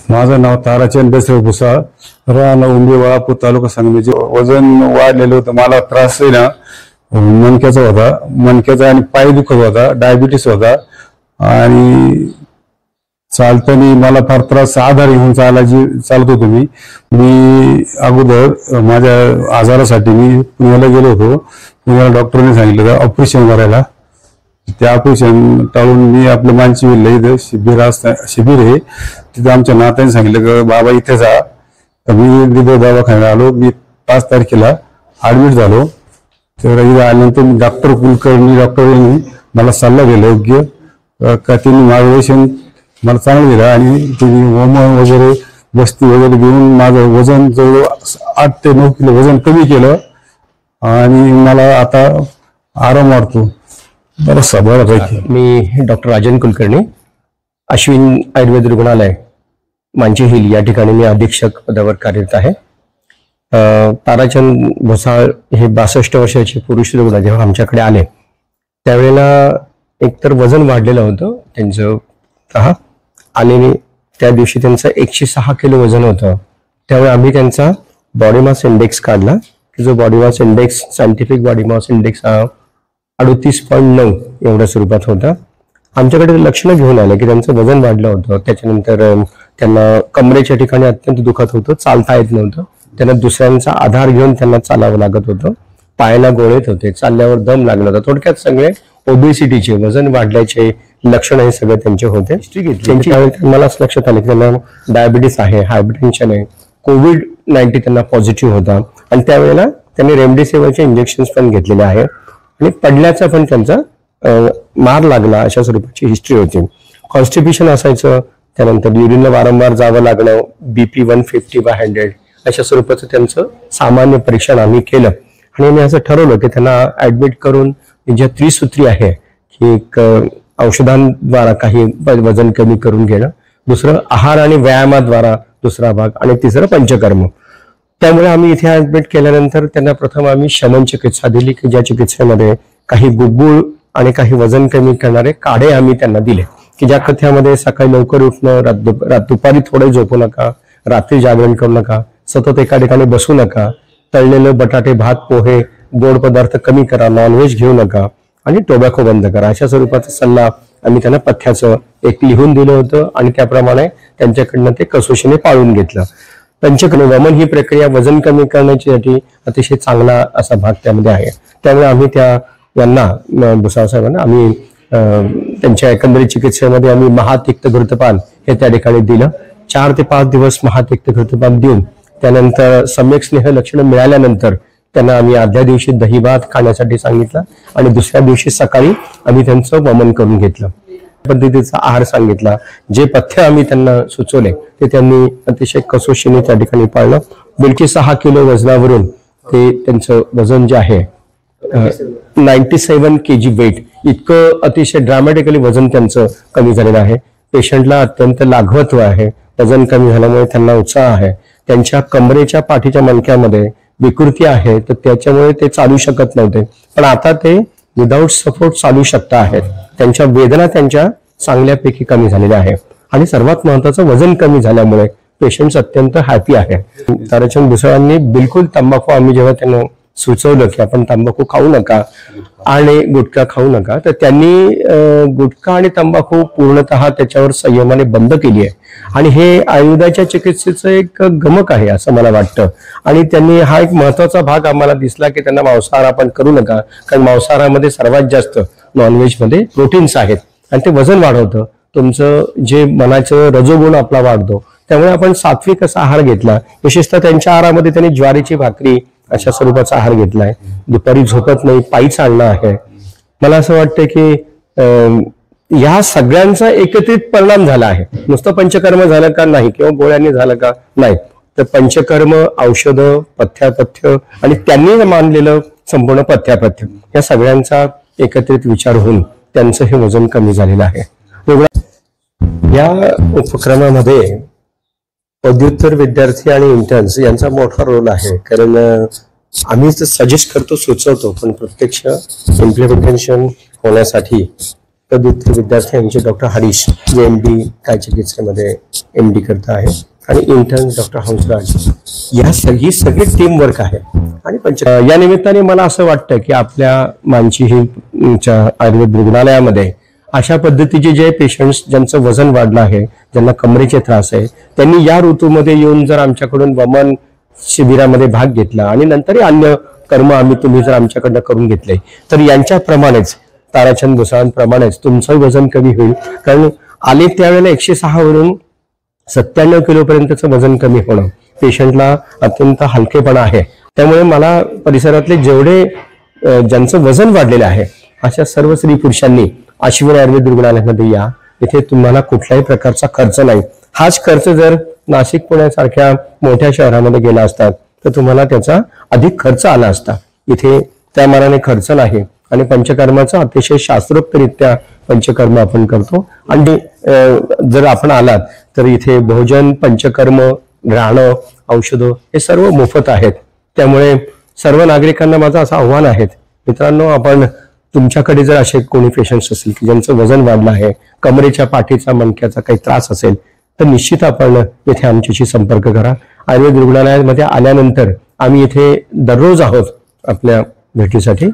माझं नाव ताराचंद दसरे भुसाळ, राहणं उंबेवाळा, तालुका सांगली. वजन वाढलेलं होतं. मला त्रास आहे ना मणक्याचा होता, मणक्याचा आणि पाय दुखत होता, डायबिटीस होता आणि चालताना मला फार त्रास, आधार घेऊन चालत होतो. मी अगोदर माझ्या आजारासाठी मी पुण्याला गेलो होतो. पुण्याला डॉक्टरने सांगितलं ऑपरेशन करायला. ते ऑपरेशन टाळून मी आपलं मानसीविल्ला इथं शिबिर आहे, तिथं आमच्या नात्याने सांगितलं की बाबा इथे जा. तर मी तिथं दवाखान्यात आलो. मी 5 तारखेला ऍडमिट झालो. तर इथं आल्यानंतर डॉक्टर कुलकर्णी डॉक्टरांनी मला सल्ला दिला योग्य का, त्यांनी मार्गदर्शन मला चांगलं दिलं आणि त्यांनी होमन वगैरे बस्ती वगैरे देऊन माझं वजन जवळ 8 ते 9 किलो वजन कमी केलं आणि मला आता आराम वाटतो. बरंचसा बऱ्यापैकी. मी डॉक्टर राजन कुलकर्णी, अश्विन आयुर्वेद रुग्णालय मांची हिल या ठिकाणी मी अधीक्षक पदावर कार्यरत आहे. ताराचंद भुसाळ हे 62 वर्षाचे पुरुष रुग्ण जेव्हा आमच्याकडे आले त्यावेळेला एकतर वजन वाढलेलं होतं त्यांचं आणि त्या दिवशी त्यांचं 106 किलो वजन होतं. त्यावेळी आम्ही त्यांचा बॉडी मास इंडेक्स काढला की जो body mass index, scientific body mass index हा 38.9 एवढ्या स्वरूपात होता. आमच्याकडे लक्षणं घेऊन आलं की त्यांचं वजन वाढलं होतं. त्याच्यानंतर त्यांना कमरेच्या ठिकाणी अत्यंत दुखत होतं, चालता येत नव्हतं. त्यांना दुसऱ्यांचा आधार घेऊन त्यांना चालावं लागत होतं, पायाला गोळे येत होते, चालल्यावर दम लागला होता. थोडक्यात सगळे ओबेसिटीचे, वजन वाढल्याचे लक्षण हे सगळे त्यांचे होते. त्यांची मलाच लक्षात आलं की त्यांना डायबिटीस आहे, हायपरटेन्शन आहे, कोविड-19 त्यांना पॉझिटिव्ह होता आणि त्यावेळेला त्यांनी रेमडेसिवीरचे इंजेक्शन्स पण घेतलेले आहे आणि पडल्याचा पण त्यांचा मार लागला अशा स्वरूपाची हिस्ट्री होती. कॉन्स्टिपेशन असायचं, त्यानंतर युरिनला वारंवार जावं लागलं, BP 150/100 अशा स्वरूपाचं त्यांचं सामान्य परीक्षण आम्ही केलं आणि आम्ही असं ठरवलं की त्यांना ऍडमिट करून ज्या त्रिसूत्री आहे की एक औषधांद्वारा काही वजन कमी करून घेणं, दुसरं आहार आणि व्यायामाद्वारा दुसरा भाग आणि तिसरं पंचकर्म. त्यामुळे आम्ही इथे ऍडमिट केल्यानंतर त्यांना प्रथम आम्ही शमन चिकित्सा दिली की ज्या चिकित्सेमध्ये काही गुळगुळ आणि काही वजन कमी करणारे काढे आम्ही त्यांना दिले की ज्या कथ्यामध्ये सकाळी लवकर उठणं, दुपारी थोडे झोपू नका, रात्री जागरण करू नका, सतत एका ठिकाणी बसू नका, तळलेलं बटाटे, भात, पोहे, गोड पदार्थ कमी करा, नॉनव्हेज घेऊ नका आणि टोबॅको बंद करा. अशा स्वरूपाचा सल्ला आम्ही त्यांना पथ्याचं एक लिहून दिलं होतं आणि त्याप्रमाणे त्यांच्याकडनं ते कसोशीने पाळून घेतलं. पंचकर्म वमन ही प्रक्रिया वजन कमी करण्यासाठी अतिशय चांगला असा भाग त्यामध्ये आहे. त्यामुळे आम्ही यांना भुसाळ साहेबांना आम्ही त्यांच्या एकंदरीत चिकित्सेमध्ये आम्ही महातिक्त घृतपान हे त्या ठिकाणी दिलं. 4 ते 5 दिवस महातिक्त घृतपान देऊन त्यानंतर सम्यक स्नेह लक्षणं मिळाल्यानंतर त्यांना आम्ही आदल्या दिवशी दही भात खाण्यासाठी सांगितलं आणि दुसऱ्या दिवशी सकाळी आम्ही त्यांचं वमन करून घेतलं. पद्धतीचा आहार सांगितला. जे पथ्य आम्ही त्यांना सुचवले ते त्यांनी अतिशय कसोशीने त्या ठिकाणी पाळलं. बिलकी 6 किलो वजनावरून ते त्यांचं वजन जे आहे 97 kg वेट इतकं अतिशय ड्रामॅटिकली वजन त्यांचं कमी झालेलं आहे. पेशंटला अत्यंत लाघवत्व आहे. वजन कमी झाल्यामुळे त्यांना उत्साह आहे. त्यांच्या कमरेच्या पाठीच्या मणक्यामध्ये विकृती आहे तर त्याच्यामुळे ते चालू शकत नव्हते, पण आता ते विदाऊट सपोर्ट चालू शकता आहेत. त्यांच्या वेदना त्यांच्या चांगल्यापैकी कमी झालेल्या आहे आणि सर्वात महत्वाचं वजन कमी झाल्यामुळे पेशंट अत्यंत हॅपी आहे. ताराचंद भुसाळांनी बिलकुल तंबाखू, आम्ही जेव्हा त्यांना सुचवलं की आपण तंबाखू खाऊ नका आणि गुटखा खाऊ नका, तर त्यांनी गुटखा आणि तंबाखू पूर्णतः त्याच्यावर संयमाने बंद केली आहे आणि हे आयुर्वेदाच्या चिकित्सेचं एक गमक आहे असं मला वाटतं. आणि त्यांनी हा एक महत्वाचा भाग आम्हाला दिसला की त्यांना मांसाहार आपण करू नका, कारण मांसाहारामध्ये सर्वात जास्त नॉनव्हेजमध्ये प्रोटीन्स आहेत आणि ते वजन वाढवतं, तुमचं जे मनाचं रजोगुण आपला वाढतो. त्यामुळे आपण सात्विक असा आहार घेतला. विशेषतः त्यांच्या आहारामध्ये त्यांनी ज्वारीची भाकरी अशा स्वरूपाचा आहार घेतलाय. दुपारी झोपत नाही, पायी चालणं आहे. मला असं वाटतं की या सगळ्यांचा एकत्रित परिणाम झाला आहे. नुसतं पंचकर्म झालं का नाही किंवा गोळ्यांनी झालं का नाही, तर पंचकर्म, औषधं, पथ्यापथ्य आणि त्यांनी मानलेलं संपूर्ण पथ्यापथ्य या सगळ्यांचा एकत्रित विचार होऊन त्यांचं हे वजन कमी झालेलं आहे. या उपक्रमामध्ये पदव्युत्तर विद्यार्थी आणि इंटर्न्स यांचा मोठा रोल आहे, कारण आम्ही सजेस्ट करतो, सुचवतो, पण प्रत्यक्ष इम्प्लिमेंटेशन होण्यासाठी पदवीधर विद्यार्थी यांचे डॉक्टर हरीश, जे MD काय चिकित्सेमध्ये MD करता आहे, आणि इंटर्न डॉक्टर हंसराज, ही सगळी टीम वर्क आहे. आणि या निमित्ताने मला असं वाटतं की आपल्या मानसी हिलच्या आयुर्वेद रुग्णालयामध्ये अशा पद्धतीचे जे पेशंट्स ज्यांचं वजन वाढलं आहे, ज्यांना कमरेचे त्रास आहे, त्यांनी या ऋतूमध्ये येऊन जर आमच्याकडून वमन शिबिरामध्ये भाग घेतला आणि नंतरही अन्य कर्म तुम्ही जर आमच्याकडनं करून घेतले, तर यांच्याप्रमाणेच ताराचंद भुसाळांप्रमाणेच तुमचं वजन कमी होईल. कारण आले त्यावेळेला 106 वरून 97 किलोपर्यंतचं वजन कमी होणं पेशंटला अत्यंत हलकेपणा आहे. त्यामुळे मला परिसरातले जेवढे ज्यांचं वजन वाढलेलं आहे अशा सर्व स्त्री पुरुषांनी अश्विनी आयुर्वेद रुग्णालयामध्ये या. इथे तुम्हाला कुठल्याही प्रकारचा खर्च नाही. हाच खर्च जर नाशिक पुण्यासारख्या मोठ्या शहरामध्ये गेला असता तर तुम्हाला त्याचा अधिक खर्च आला असता. इथे त्या मानाने खर्च नाही आणि पंचकर्माचा अतिशय शास्त्रोक्तरित्या पंचकर्म आपण करतो. आणि जर आपण आलात तर इथे भोजन, पंचकर्म, राहणं, औषधं हे सर्व मोफत आहेत. त्यामुळे सर्व नागरिकांना माझं असं आव्हान आहे, मित्रांनो, आपण तुमच्याकडे जर असे कोणी पेशंट्स असतील की ज्यांचं वजन वाढलं आहे, कमरेच्या, पाठीचा, मणक्याचा काही त्रास असेल, तर निश्चित आपण येथे आमच्याशी संपर्क करा. आयुर्वेद रुग्णालयामध्ये आल्यानंतर आम्ही इथे दररोज आहोत आपल्या भेटीसाठी.